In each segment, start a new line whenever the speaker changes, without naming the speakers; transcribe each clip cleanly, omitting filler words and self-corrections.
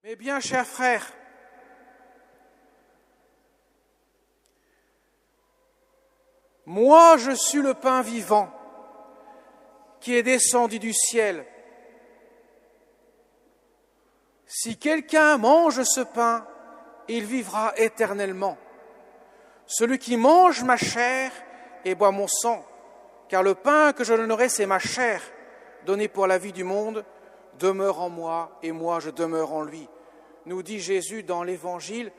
Mes bien chers frères, moi je suis le pain vivant qui est descendu du ciel. Si quelqu'un mange ce pain, il vivra éternellement. Celui qui mange ma chair et boit mon sang, car le pain que je donnerai, c'est ma chair, donnée pour la vie du monde, demeure en moi et moi je demeure en lui, nous dit Jésus dans l'évangile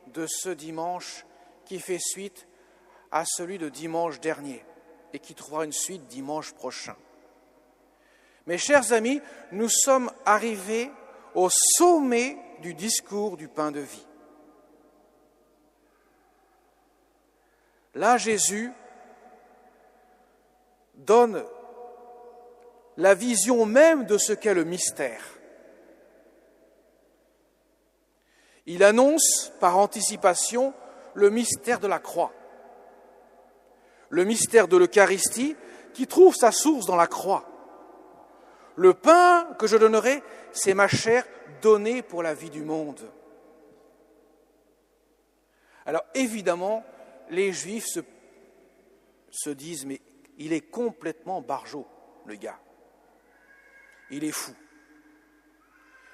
de ce dimanche qui fait suite à celui de dimanche dernier et qui trouvera une suite dimanche prochain. Mes chers amis, nous sommes arrivés au sommet du discours du pain de vie. Là, Jésus donne la vision même de ce qu'est le mystère. Il annonce par anticipation le mystère de la croix, le mystère de l'Eucharistie qui trouve sa source dans la croix. Le pain que je donnerai, c'est ma chair donnée pour la vie du monde. Alors évidemment, les Juifs se disent, mais il est complètement barjot, le gars. Il est fou.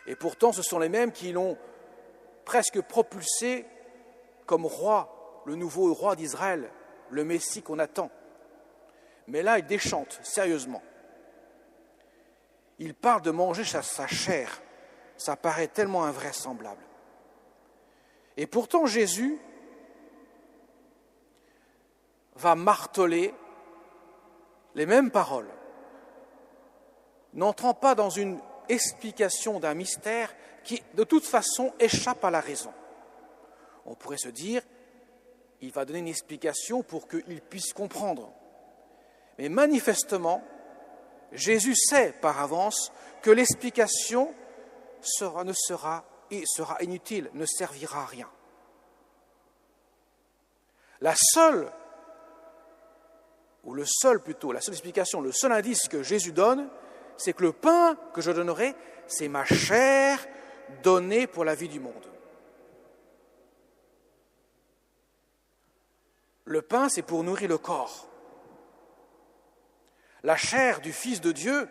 Et pourtant, ce sont les mêmes qui l'ont presque propulsé comme roi, le nouveau roi d'Israël, le Messie qu'on attend. Mais là, il déchante, sérieusement. Il parle de manger sa chair. Ça paraît tellement invraisemblable. Et pourtant, Jésus va marteler les mêmes paroles, n'entrant pas dans une explication d'un mystère qui, de toute façon, échappe à la raison. On pourrait se dire, il va donner une explication pour qu'il puisse comprendre. Mais manifestement, Jésus sait par avance que l'explication sera inutile, ne servira à rien. La seule explication, le seul indice que Jésus donne, c'est que le pain que je donnerai, c'est ma chair donnée pour la vie du monde. Le pain, c'est pour nourrir le corps. La chair du Fils de Dieu,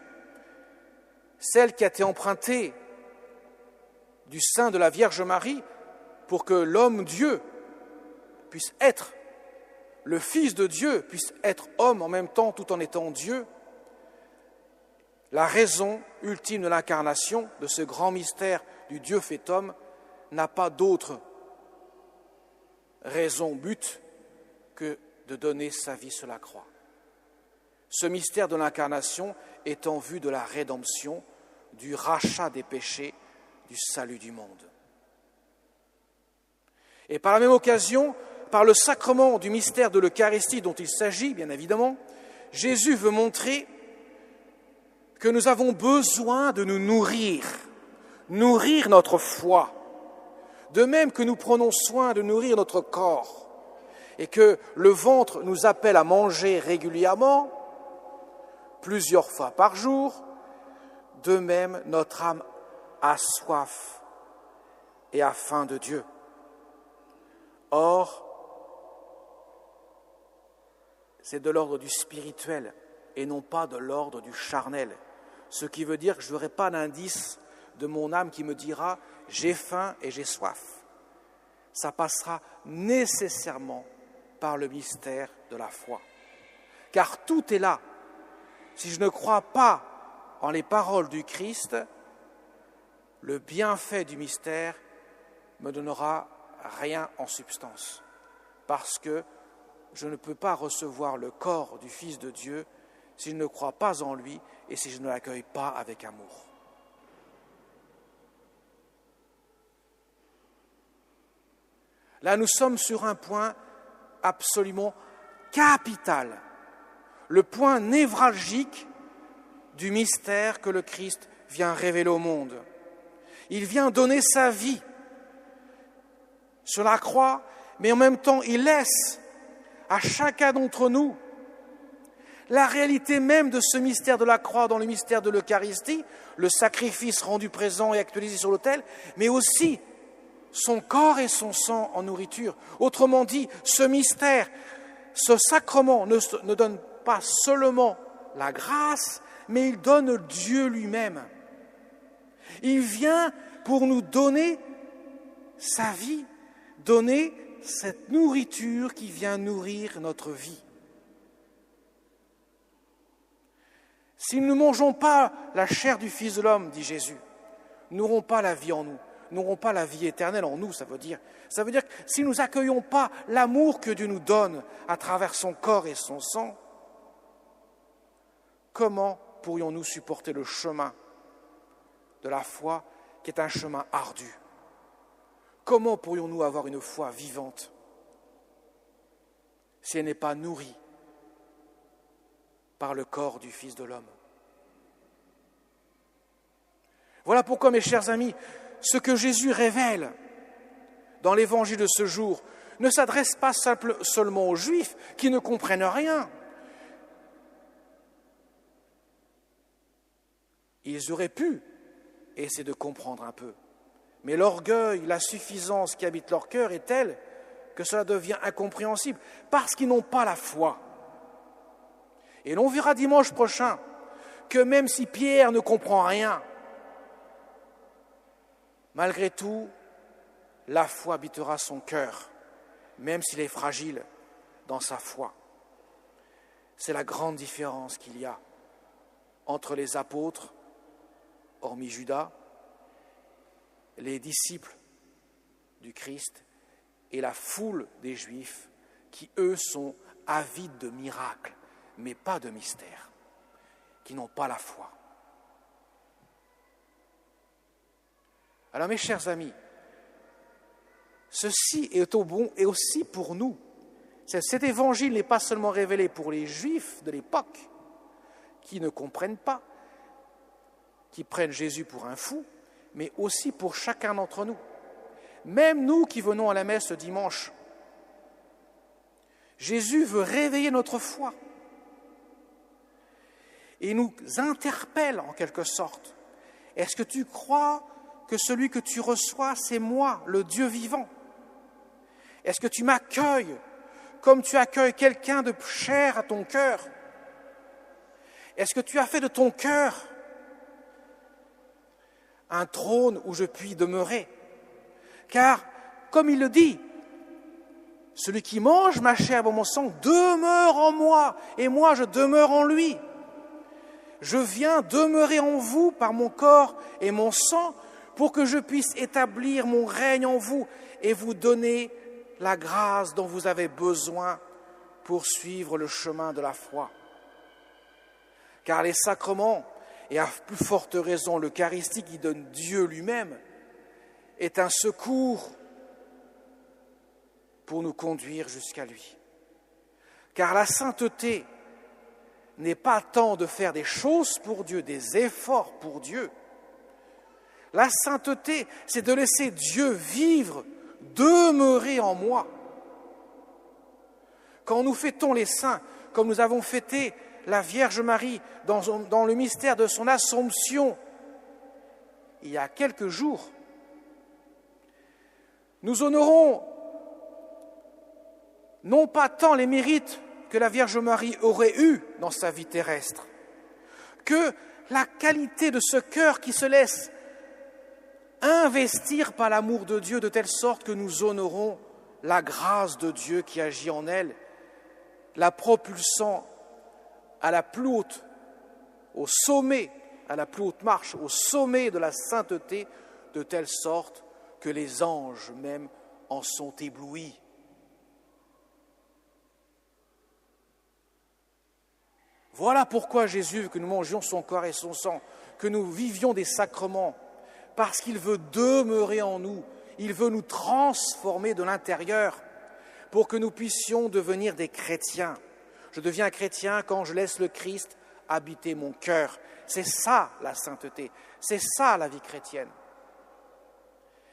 celle qui a été empruntée du sein de la Vierge Marie pour que l'homme Dieu puisse être, le Fils de Dieu puisse être homme en même temps tout en étant Dieu, la raison ultime de l'incarnation, de ce grand mystère du Dieu fait homme, n'a pas d'autre raison, but, que de donner sa vie sur la croix. Ce mystère de l'incarnation est en vue de la rédemption, du rachat des péchés, du salut du monde. Et par la même occasion, par le sacrement du mystère de l'Eucharistie dont il s'agit, bien évidemment, Jésus veut montrer que nous avons besoin de nous nourrir notre foi, de même que nous prenons soin de nourrir notre corps, et que le ventre nous appelle à manger régulièrement, plusieurs fois par jour, de même notre âme a soif et a faim de Dieu. Or, c'est de l'ordre du spirituel et non pas de l'ordre du charnel. Ce qui veut dire que je n'aurai pas d'indice de mon âme qui me dira « j'ai faim et j'ai soif ». Ça passera nécessairement par le mystère de la foi. Car tout est là. Si je ne crois pas en les paroles du Christ, le bienfait du mystère me donnera rien en substance. Parce que je ne peux pas recevoir le corps du Fils de Dieu si je ne crois pas en lui et si je ne l'accueille pas avec amour. Là, nous sommes sur un point absolument capital, le point névralgique du mystère que le Christ vient révéler au monde. Il vient donner sa vie sur la croix, mais en même temps, il laisse à chacun d'entre nous La réalité même de ce mystère de la croix dans le mystère de l'Eucharistie, le sacrifice rendu présent et actualisé sur l'autel, mais aussi son corps et son sang en nourriture. Autrement dit, ce mystère, ce sacrement ne donne pas seulement la grâce, mais il donne Dieu lui-même. Il vient pour nous donner sa vie, donner cette nourriture qui vient nourrir notre vie. Si nous ne mangeons pas la chair du Fils de l'homme, dit Jésus, nous n'aurons pas la vie en nous, nous n'aurons pas la vie éternelle en nous, ça veut dire que si nous n'accueillons pas l'amour que Dieu nous donne à travers son corps et son sang, comment pourrions-nous supporter le chemin de la foi qui est un chemin ardu? Comment pourrions-nous avoir une foi vivante si elle n'est pas nourrie par le corps du Fils de l'homme? Voilà pourquoi, mes chers amis, ce que Jésus révèle dans l'évangile de ce jour ne s'adresse pas seulement aux Juifs qui ne comprennent rien. Ils auraient pu essayer de comprendre un peu, mais l'orgueil, la suffisance qui habite leur cœur est telle que cela devient incompréhensible, parce qu'ils n'ont pas la foi. Et l'on verra dimanche prochain que même si Pierre ne comprend rien, malgré tout, la foi habitera son cœur, même s'il est fragile dans sa foi. C'est la grande différence qu'il y a entre les apôtres, hormis Judas, les disciples du Christ et la foule des Juifs qui, eux, sont avides de miracles, mais pas de mystères, qui n'ont pas la foi. Alors, mes chers amis, ceci est au bon et aussi pour nous. Cet évangile n'est pas seulement révélé pour les Juifs de l'époque, qui ne comprennent pas, qui prennent Jésus pour un fou, mais aussi pour chacun d'entre nous. Même nous qui venons à la messe le dimanche, Jésus veut réveiller notre foi et nous interpelle en quelque sorte. Est-ce que tu crois que celui que tu reçois, c'est moi, le Dieu vivant? Est-ce que tu m'accueilles comme tu accueilles quelqu'un de cher à ton cœur? Est-ce que tu as fait de ton cœur un trône où je puis demeurer? Car, comme il le dit, celui qui mange ma chair et mon sang demeure en moi, et moi je demeure en lui. Je viens demeurer en vous par mon corps et mon sang pour que je puisse établir mon règne en vous et vous donner la grâce dont vous avez besoin pour suivre le chemin de la foi. Car les sacrements, et à plus forte raison l'Eucharistie qui donne Dieu lui-même, est un secours pour nous conduire jusqu'à lui. Car la sainteté n'est pas tant de faire des choses pour Dieu, des efforts pour Dieu. La sainteté, c'est de laisser Dieu vivre, demeurer en moi. Quand nous fêtons les saints, comme nous avons fêté la Vierge Marie dans le mystère de son Assomption, il y a quelques jours, nous honorons non pas tant les mérites que la Vierge Marie aurait eus dans sa vie terrestre, que la qualité de ce cœur qui se laisse investir par l'amour de Dieu de telle sorte que nous honorons la grâce de Dieu qui agit en elle, la propulsant à la plus haute, au sommet, à la plus haute marche, au sommet de la sainteté, de telle sorte que les anges même en sont éblouis. Voilà pourquoi Jésus veut que nous mangions son corps et son sang, que nous vivions des sacrements, parce qu'il veut demeurer en nous, il veut nous transformer de l'intérieur pour que nous puissions devenir des chrétiens. Je deviens chrétien quand je laisse le Christ habiter mon cœur. C'est ça la sainteté, c'est ça la vie chrétienne.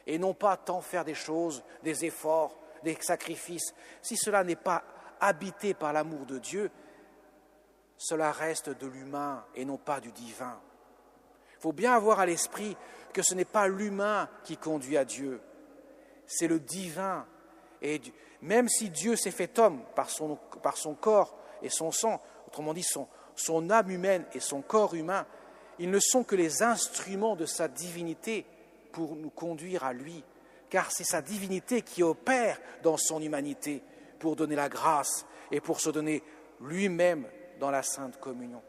Et non pas tant faire des choses, des efforts, des sacrifices. Si cela n'est pas habité par l'amour de Dieu, cela reste de l'humain et non pas du divin. Il faut bien avoir à l'esprit que ce n'est pas l'humain qui conduit à Dieu, c'est le divin. Et même si Dieu s'est fait homme par son corps et son sang, autrement dit son âme humaine et son corps humain, ils ne sont que les instruments de sa divinité pour nous conduire à lui, car c'est sa divinité qui opère dans son humanité pour donner la grâce et pour se donner lui-même dans la Sainte Communion.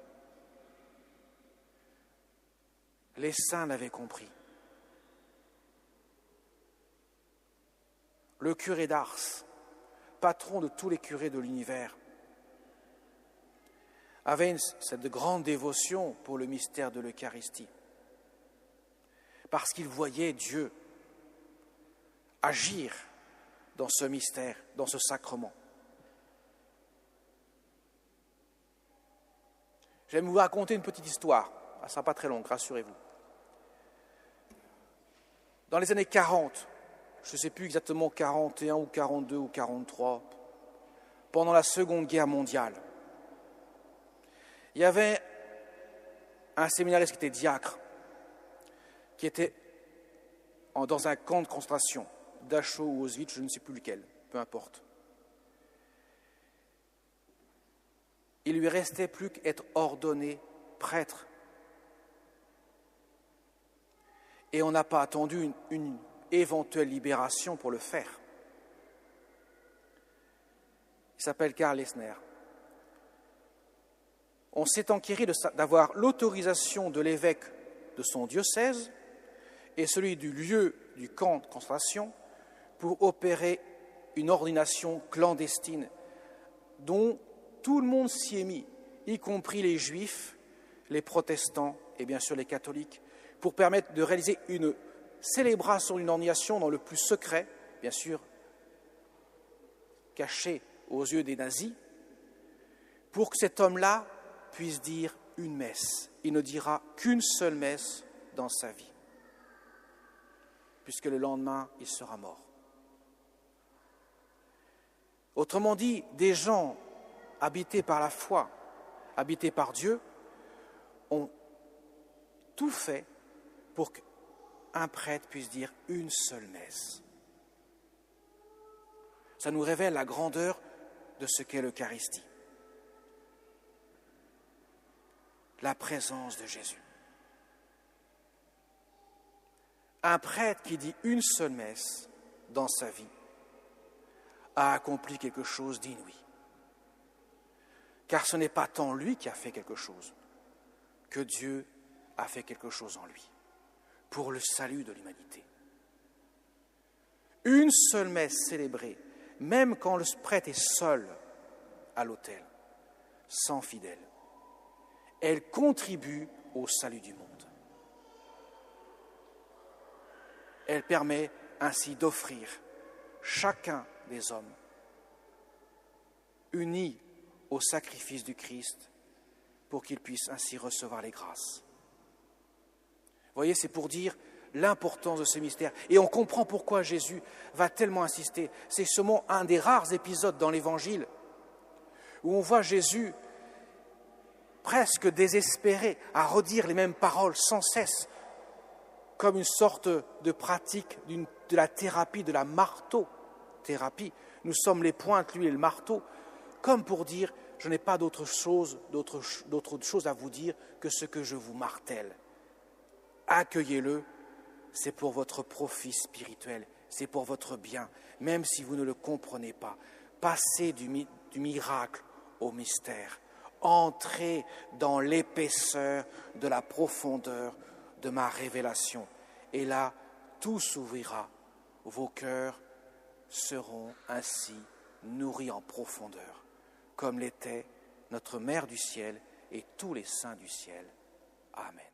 Les saints l'avaient compris. Le curé d'Ars, patron de tous les curés de l'univers, avait cette grande dévotion pour le mystère de l'Eucharistie, parce qu'il voyait Dieu agir dans ce mystère, dans ce sacrement. Je vais vous raconter une petite histoire, elle ne sera pas très longue, rassurez-vous. Dans les années 40, je ne sais plus exactement 41 ou 42 ou 43, pendant la Seconde Guerre mondiale, il y avait un séminariste qui était diacre, qui était dans un camp de concentration, Dachau ou Auschwitz, je ne sais plus lequel, peu importe. Il lui restait plus qu'être ordonné prêtre. Et on n'a pas attendu une éventuelle libération pour le faire. Il s'appelle Karl Lessner. On s'est enquéré d'avoir l'autorisation de l'évêque de son diocèse et celui du lieu du camp de concentration pour opérer une ordination clandestine dont tout le monde s'y est mis, y compris les juifs, les protestants et bien sûr les catholiques, pour permettre de réaliser une célébration d'une ordination dans le plus secret, bien sûr, caché aux yeux des nazis, pour que cet homme-là puisse dire une messe. Il ne dira qu'une seule messe dans sa vie, puisque le lendemain, il sera mort. Autrement dit, des gens habités par la foi, habités par Dieu, ont tout fait pour qu'un prêtre puisse dire une seule messe. Ça nous révèle la grandeur de ce qu'est l'Eucharistie. La présence de Jésus. Un prêtre qui dit une seule messe dans sa vie a accompli quelque chose d'inouï. Car ce n'est pas tant lui qui a fait quelque chose, que Dieu a fait quelque chose en lui, pour le salut de l'humanité. Une seule messe célébrée, même quand le prêtre est seul à l'autel, sans fidèle, elle contribue au salut du monde. Elle permet ainsi d'offrir chacun des hommes, unis au sacrifice du Christ, pour qu'ils puissent ainsi recevoir les grâces. Vous voyez, c'est pour dire l'importance de ce mystère. Et on comprend pourquoi Jésus va tellement insister. C'est seulement un des rares épisodes dans l'Évangile où on voit Jésus presque désespéré à redire les mêmes paroles sans cesse, comme une sorte de pratique de la thérapie, de la marteau-thérapie. Nous sommes les pointes, lui et le marteau, comme pour dire, je n'ai pas d'autre chose à vous dire que ce que je vous martèle. Accueillez-le, c'est pour votre profit spirituel, c'est pour votre bien, même si vous ne le comprenez pas. Passez du miracle au mystère. Entrez dans l'épaisseur de la profondeur de ma révélation. Et là, tout s'ouvrira. Vos cœurs seront ainsi nourris en profondeur, comme l'était notre Mère du ciel et tous les saints du ciel. Amen.